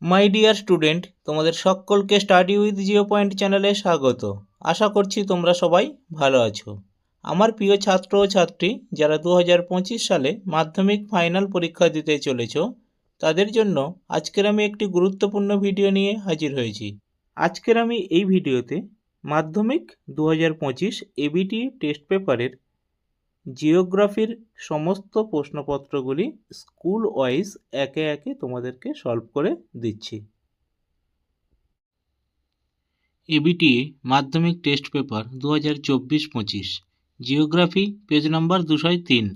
My dear student, তোমাদের সকলকে study with zero point চ্যানেলে স্বাগত। আশা করছি তোমরা সবাই ভালো আছো। আমার প্রিয় ছাত্র ও ছাত্রী যারা 2025 সালে মাধ্যমিক ফাইনাল পরীক্ষা দিতে চলেছ, তাদের জন্য আজকের আমি একটি গুরুত্বপূর্ণ ভিডিও নিয়ে হাজির হয়েছি। আজকের আমি এই ভিডিওতে মাধ্যমিক 2025 এবিটি টেস্ট পেপারের জিওগ্রাফির সমস্ত প্রশ্নপত্রগুলি স্কুল ওয়াইজ একে একে তোমাদেরকে সলভ করে দিচ্ছি। এবিটিএ মাধ্যমিক test paper 2024-25 geography page number 203।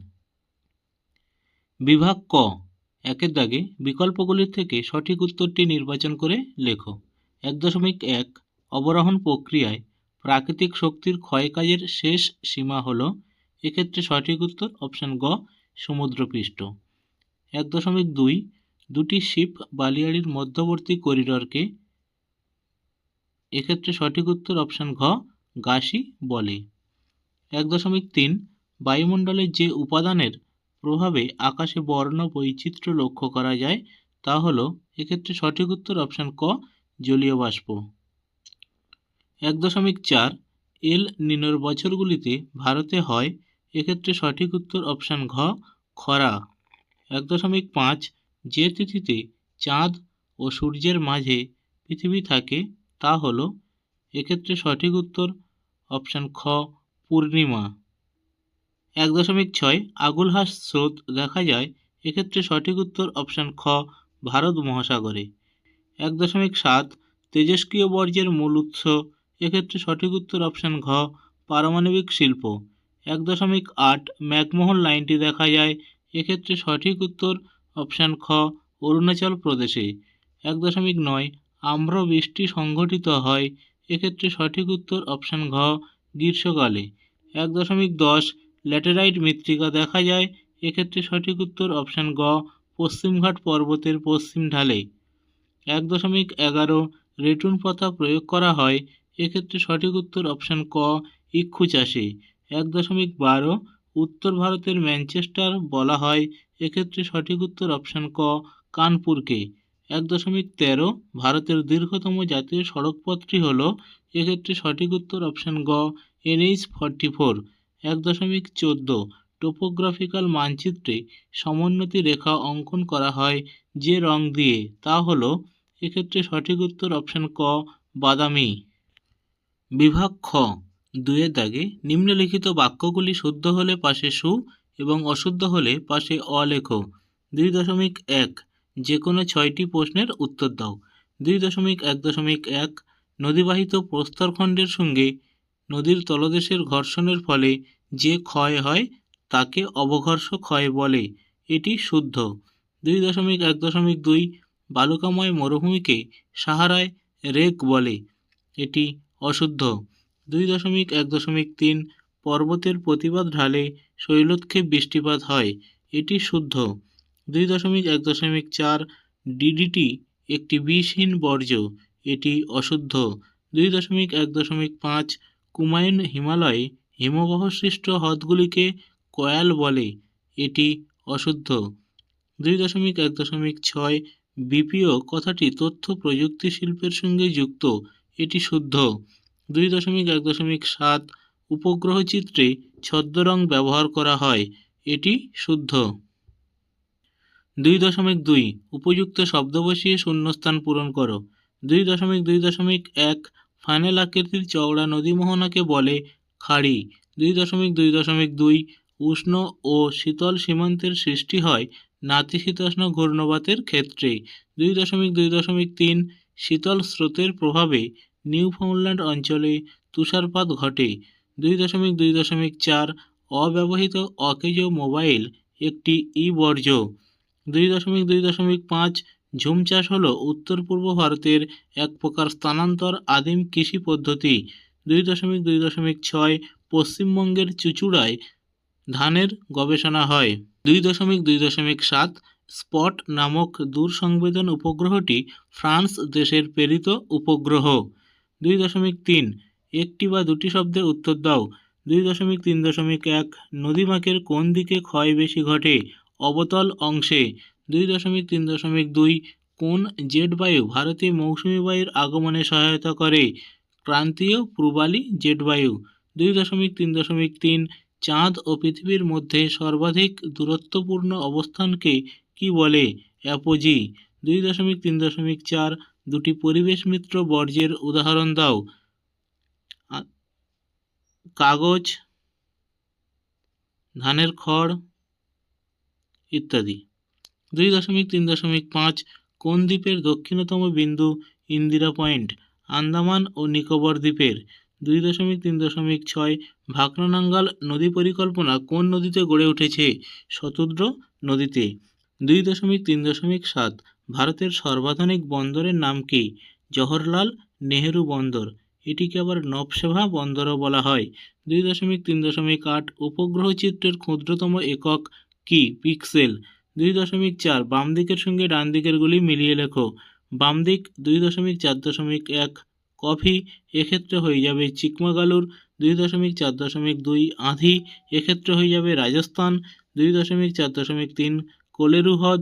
বিভাগ ক, একের দাগে বিকল্পগুলির থেকে সঠিক উত্তরটি নির্বাচন করে লেখো। 1.1 অবরোহণ প্রক্রিয়ায় প্রাকৃতিক শক্তির ক্ষয়কাজের শেষ সীমা হল। এক্ষেত্রে সঠিক উত্তর অপশান গ, সমুদ্রপৃষ্ঠ। 1.2 দুটি শিপ বালিয়াড়ির মধ্যবর্তী করিডরকে, এক্ষেত্রে সঠিক উত্তর অপশান ঘ, গাসি বলে। 1.3 বায়ুমণ্ডলের যে উপাদানের প্রভাবে আকাশে বর্ণ বৈচিত্র্য লক্ষ্য করা যায় তা হলো, এক্ষেত্রে সঠিক উত্তর অপশান ক, জলীয় বাষ্প। 1.4 এল নিনোর বছরগুলিতে ভারতে হয়, এক্ষেত্রে সঠিক উত্তর অপশান ঘ, খরা। 1.5 যে তিথিতে চাঁদ ও সূর্যের মাঝে পৃথিবী থাকে তা হলো, এক্ষেত্রে সঠিক উত্তর অপশান খ, পূর্ণিমা। 1.6 আগুলহাস স্রোত দেখা যায়, এক্ষেত্রে সঠিক উত্তর অপশান খ, ভারত মহাসাগরে। 1.7 তেজস্ক্রিয় বর্জ্যের মূল উৎস, এক্ষেত্রে সঠিক উত্তর অপশান ঘ, পারমাণবিক শিল্প। 1.8 ম্যাকমোহন লাইনটি দেখা যায়, এক্ষেত্রে সঠিক উত্তর অপশান খ, অরুণাচল প্রদেশে। 1.9 আম্র বৃষ্টি সংঘটিত হয়, এক্ষেত্রে সঠিক উত্তর অপশান ঘ, গ্রীষ্মকালে। 1.10 ল্যাটেরাইট মৃত্তিকা দেখা যায়, এক্ষেত্রে সঠিক উত্তর অপশান গ, পশ্চিমঘাট পর্বতের পশ্চিম ঢালে। 1.11 রেটুন প্রথা প্রয়োগ করা হয়, এক্ষেত্রে সঠিক উত্তর অপশান ক, ইক্ষু চাষে। 1.12 উত্তর ভারতের ম্যানচেস্টার বলা হয়, এক্ষেত্রে সঠিক উত্তর অপশান ক, কানপুরকে। 1.13 ভারতের দীর্ঘতম জাতীয় সড়কপথটি হল, এক্ষেত্রে সঠিক উত্তর অপশান গ, NH-44। 1.14 টোপোগ্রাফিক্যাল মানচিত্রে সমোন্নতি রেখা অঙ্কন করা হয় যে রং দিয়ে তা হল, এক্ষেত্রে সঠিক উত্তর অপশান ক, বাদামি। বিভাগ খ, 2-এর দাগে নিম্নলিখিত বাক্যগুলি শুদ্ধ হলে পাশে সু এবং অশুদ্ধ হলে পাশে অ লেখো। 2.1 যে কোনো 6টি প্রশ্নের উত্তর দাও। 2.1.1 নদীবাহিত প্রস্তরখণ্ডের সঙ্গে নদীর তলদেশের ঘর্ষণের ফলে যে ক্ষয় হয় তাকে অবঘর্ষ ক্ষয় বলে, এটি শুদ্ধ। 2.1.2 বালুকাময় মরুভূমিকে সাহারায় রেক বলে, এটি অশুদ্ধ। 2.1.3 পর্বতের প্রতিবাদ ঢালে শৈলোৎক্ষেপ বৃষ্টিপাত হয়, এটি শুদ্ধ। 2.1.4 ডিডিটি একটি বিষহীন বর্জ্য, এটি অশুদ্ধ। 2.1.5 কুমায়ুন হিমালয়ে হিমবাহ সৃষ্ট হ্রদগুলিকে কয়াল বলে, এটি অশুদ্ধ। 2.1.6 বিপিও কথাটি তথ্য প্রযুক্তি শিল্পের সঙ্গে যুক্ত, এটি শুদ্ধ। 2.1.7 উপগ্রহ চিত্রে ছদ্মরং ব্যবহার করা হয়, এটি শুদ্ধ। 2.2 উপযুক্ত শব্দ বসিয়ে শূন্যস্থান পূরণ করো। 2.2.1 ফানেল আকৃতির চওড়া নদীমোহনাকে বলে খাড়ি। 2.2.2 উষ্ণ ও শীতল সীমান্তের সৃষ্টি হয় নাতিশীতোষ্ণ ঘূর্ণবাতের ক্ষেত্রে। 2.2.3 শীতল স্রোতের প্রভাবে নিউফাউন্ডল্যান্ড অঞ্চলে তুষারপাত ঘটে। 2.2.4 অব্যবহৃত অকেজো মোবাইল একটি বর্জ্য। 2.2.5 ঝুম চাষ হল উত্তর পূর্ব ভারতের এক প্রকার স্থানান্তর আদিম কৃষি পদ্ধতি। 2.2.6 পশ্চিমবঙ্গের চুঁচুড়ায় ধানের গবেষণা হয়। 2.2.7 স্পট নামক দূর সংবেদন উপগ্রহটি ফ্রান্স দেশের প্রেরিত উপগ্রহ। 2.3 একটি বা দুটি শব্দের উত্তর দাও। 2.3.1 নদীবাঁকের কোন দিকে ক্ষয় বেশি ঘটে? অবতল অংশে। 2.3.2 কোন জেট বায়ু ভারতে মৌসুমী বায়ুর আগমনে সহায়তা করে? ক্রান্তীয় পূর্বালি জেট বায়ু। 2.3.3 চাঁদ ও পৃথিবীর মধ্যে সর্বাধিক দূরত্বপূর্ণ অবস্থানকে কি বলে? অ্যাপোজি। 2.3.4 দুটি পরিবেশ মিত্র বর্জ্যের উদাহরণ দাও। কাগজ, ধানের খড় ইত্যাদি। 2.3.5 কোন দ্বীপের দক্ষিণতম বিন্দু ইন্দিরা পয়েন্ট? আন্দামান ও নিকোবর দ্বীপের। 2.3.6 ভাকরানাঙ্গাল নদী পরিকল্পনা কোন নদীতে গড়ে উঠেছে? শতদ্র নদীতে। 2.3.7 ভারতের সর্বাধুনিক বন্দরের নাম কি? জওহরলাল নেহেরু বন্দর। এটিকে আবার নবসেভা বন্দরও বলা হয়। 2.3.8 উপগ্রহ চিত্রের ক্ষুদ্রতম একক কি? পিক্সেল। 2.4 বাম দিকের সঙ্গে ডান দিকের গুলি মিলিয়ে লেখো। বাম দিক 2.4.1 কফি, এক্ষেত্রে হয়ে যাবে চিকমাগালুর। 2.4.2 আঁধি, এক্ষেত্রে হয়ে যাবে রাজস্থান। 2.4.3 কোলেরু হ্রদ,